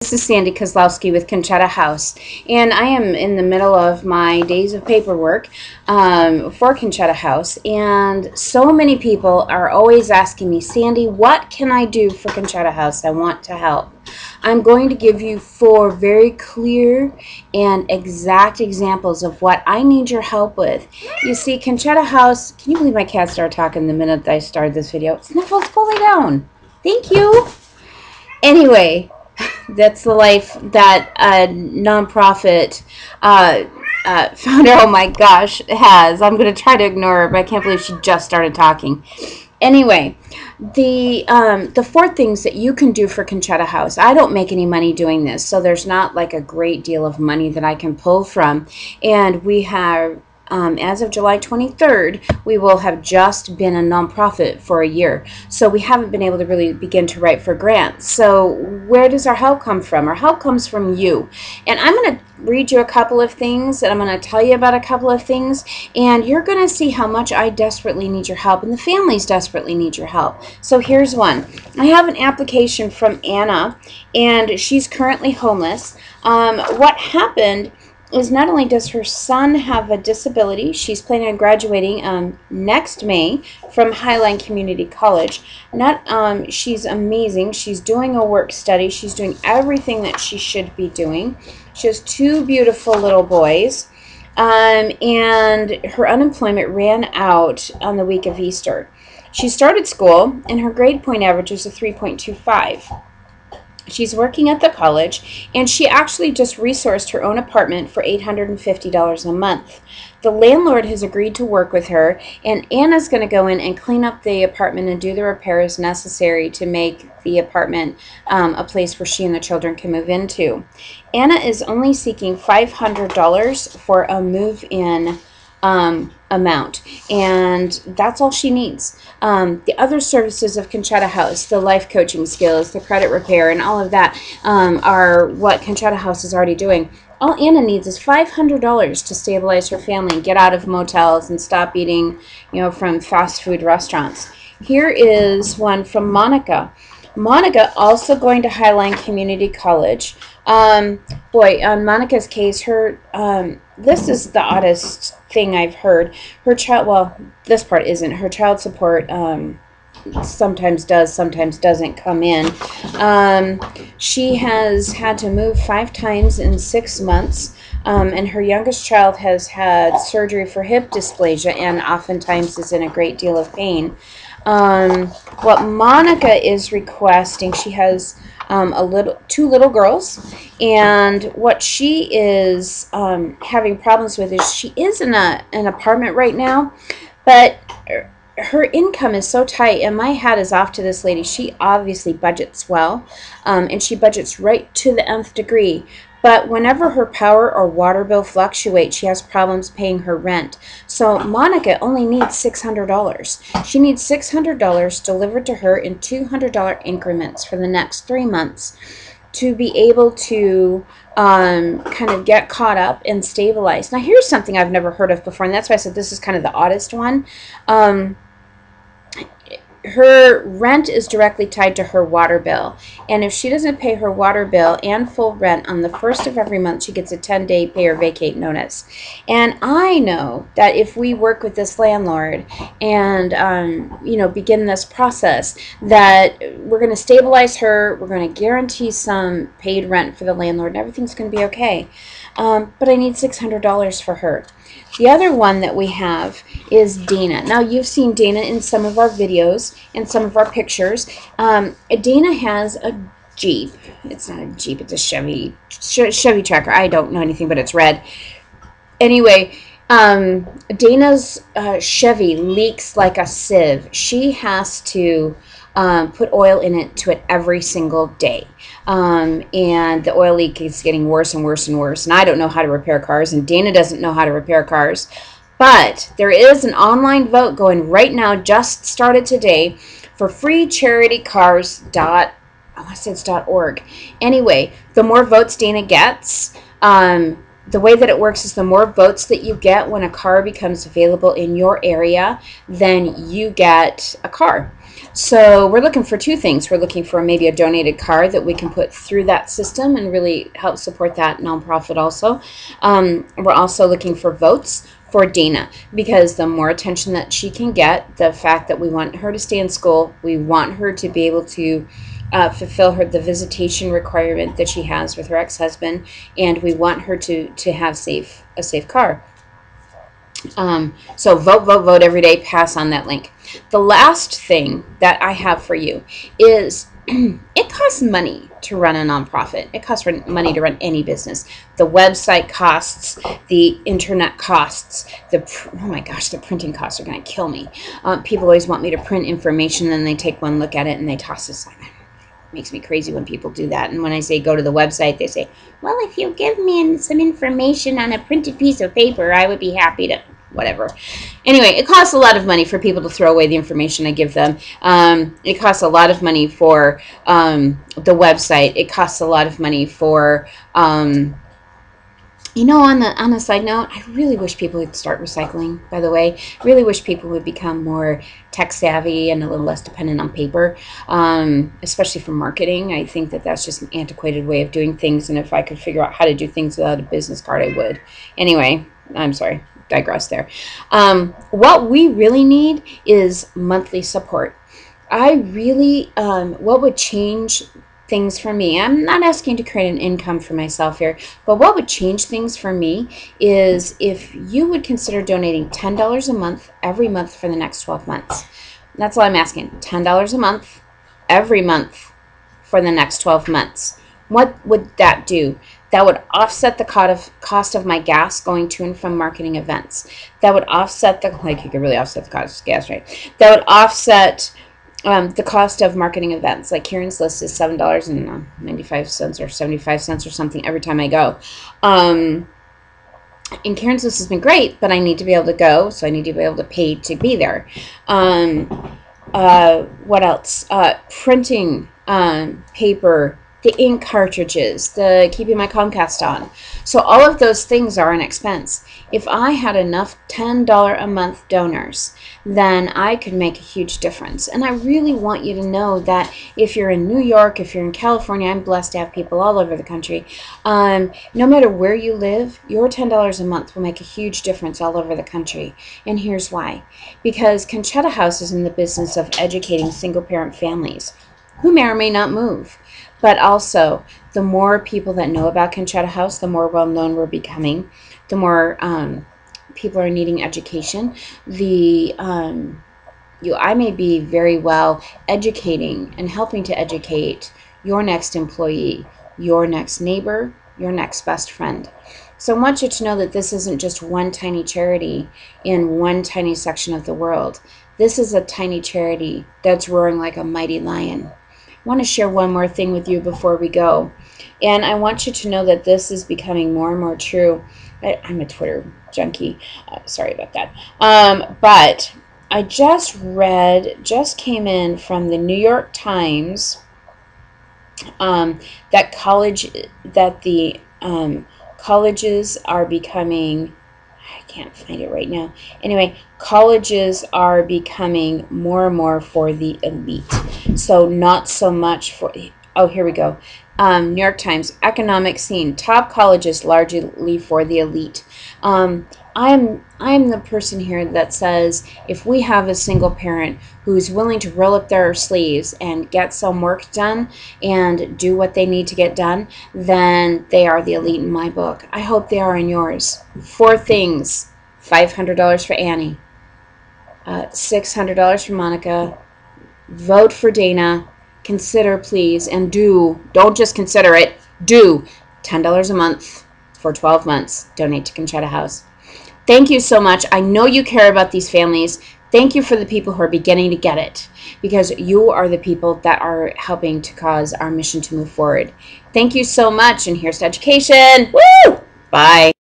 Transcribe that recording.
This is Sandy Kozlowski with Conchetta House, and I am in the middle of my days of paperwork for Conchetta House, and so many people are always asking me, Sandy, what can I do for Conchetta House? I want to help. I'm going to give you 4 very clear and exact examples of what I need your help with. You see, Conchetta House, can you believe my cat started talking the minute I started this video? Sniffles, go lay down. Thank you. Anyway, that's the life that a nonprofit founder, oh my gosh, has. I'm going to try to ignore her, but I can't believe she just started talking. Anyway, the 4 things that you can do for Conchetta House. I don't make any money doing this, so there's not like a great deal of money that I can pull from. And we have, as of July 23rd, we will have just been a nonprofit for a year. So we haven't been able to really begin to write for grants. So where does our help come from? Our help comes from you. And I'm going to read you a couple of things, and I'm going to tell you about a couple of things, and you're going to see how much I desperately need your help, and the families desperately need your help. So here's one. I have an application from Anna, and she's currently homeless. What happened is not only does her son have a disability, she's planning on graduating next May from Highline Community College. She's amazing. She's doing a work study. She's doing everything that she should be doing. She has 2 beautiful little boys, and her unemployment ran out on the week of Easter. She started school, and her grade point average is a 3.25. She's working at the college, and she actually just resourced her own apartment for $850 a month. The landlord has agreed to work with her, and Anna's going to go in and clean up the apartment and do the repairs necessary to make the apartment a place where she and the children can move into. Anna is only seeking $500 for a move-in amount, and that's all she needs. The other services of Conchetta House, the life coaching skills, the credit repair, and all of that are what Conchetta House is already doing. All Anna needs is $500 to stabilize her family and get out of motels and stop eating, from fast food restaurants. Here is one from Monica. Monica, also going to Highline Community College. Boy, on Monica's case, this is the oddest thing I've heard. Her child, well, this part isn't. Her child support sometimes does, sometimes doesn't come in. She has had to move 5 times in 6 months, and her youngest child has had surgery for hip dysplasia and oftentimes is in a great deal of pain. What Monica is requesting, she has 2 little girls, and what she is having problems with is she is in an apartment right now, but her income is so tight, and my hat is off to this lady. She obviously budgets well, and she budgets right to the nth degree. But whenever her power or water bill fluctuates, she has problems paying her rent. So Monica only needs $600. She needs $600 delivered to her in $200 increments for the next 3 months to be able to kind of get caught up and stabilize. Now here's something I've never heard of before, and that's why I said this is kind of the oddest one. Her rent is directly tied to her water bill, and if she doesn't pay her water bill and full rent on the 1st of every month, she gets a 10-day pay or vacate notice. And I know that if we work with this landlord and begin this process, that we're going to stabilize her, we're going to guarantee some paid rent for the landlord, and everything's going to be okay. But I need $600 for her. The other one that we have is Dana. Now, you've seen Dana in some of our videos and some of our pictures. Dana has a Jeep. It's not a Jeep, it's a Chevy Tracker. I don't know anything, but it's red. Anyway, Dana's Chevy leaks like a sieve. She has to put oil in it every single day. And the oil leak is getting worse and worse and worse. And I don't know how to repair cars, and Dana doesn't know how to repair cars. But there is an online vote going right now, just started today, for freecharitycars.org. Anyway, the more votes Dana gets, the way that it works is the more votes that you get when a car becomes available in your area, then you get a car. So we're looking for two things. We're looking for maybe a donated car that we can put through that system and really help support that nonprofit also. We're also looking for votes for Dana, because the more attention that she can get, the fact that we want her to stay in school, we want her to be able to fulfill the visitation requirement that she has with her ex-husband, and we want her to have a safe car. So vote, vote, vote every day. Pass on that link. The last thing that I have for you is it costs money to run a nonprofit. It costs money to run any business. The website costs, the internet costs, oh my gosh, the printing costs are going to kill me. People always want me to print information, and they take one look at it and they toss it aside. Makes me crazy when people do that. And when I say go to the website, they say, well, if you give me some information on a printed piece of paper, I would be happy to, whatever. Anyway, it costs a lot of money for people to throw away the information I give them. It costs a lot of money for the website. It costs a lot of money for you know, on a side note, I really wish people would start recycling, by the way. I really wish people would become more tech savvy and a little less dependent on paper, especially for marketing. I think that that's just an antiquated way of doing things, and if I could figure out how to do things without a business card, I would. Anyway, I'm sorry, digress there. What we really need is monthly support. I really, what would change things for me, I'm not asking to create an income for myself here, but what would change things for me is if you would consider donating $10 a month every month for the next 12 months. That's all I'm asking. $10 a month every month for the next 12 months. What would that do? That would offset the cost of my gas going to and from marketing events. That would offset the, like, you could really offset the cost of gas, right? That would offset the cost of marketing events. Like Karen's List is $7.95 or 75 cents or something every time I go. And Karen's List has been great, but I need to be able to go, so I need to be able to pay to be there. What else? Printing, paper, the ink cartridges, the keeping my Comcast on. So all of those things are an expense. If I had enough $10 a month donors, then I could make a huge difference. And I really want you to know that if you're in New York, if you're in California, I'm blessed to have people all over the country. No matter where you live, your $10 a month will make a huge difference all over the country. And here's why. Because Conchetta House is in the business of educating single-parent families who may or may not move. But also, the more people that know about Conchetta House, the more well-known we're becoming, the more people are needing education. I may be very well educating and helping to educate your next employee, your next neighbor, your next best friend. So I want you to know that this isn't just one tiny charity in one tiny section of the world. This is a tiny charity that's roaring like a mighty lion. I want to share one more thing with you before we go. And I want you to know that this is becoming more and more true. I'm a Twitter junkie. Sorry about that. But I just came in from the New York Times that colleges are becoming, I can't find it right now. Anyway, colleges are becoming more and more for the elite. So not so much for, oh, here we go. New York Times, economic scene, top colleges largely for the elite. I'm the person here that says if we have a single parent who's willing to roll up their sleeves and get some work done and do what they need to get done, then they are the elite in my book. I hope they are in yours. 4 things: $500 for Annie, $600 for Monica, vote for Dana, consider please, and don't just consider it, do $10 a month for 12 months. Donate to Conchetta House. Thank you so much. I know you care about these families. Thank you for the people who are beginning to get it, because you are the people that are helping to cause our mission to move forward. Thank you so much, and here's to education. Woo! Bye.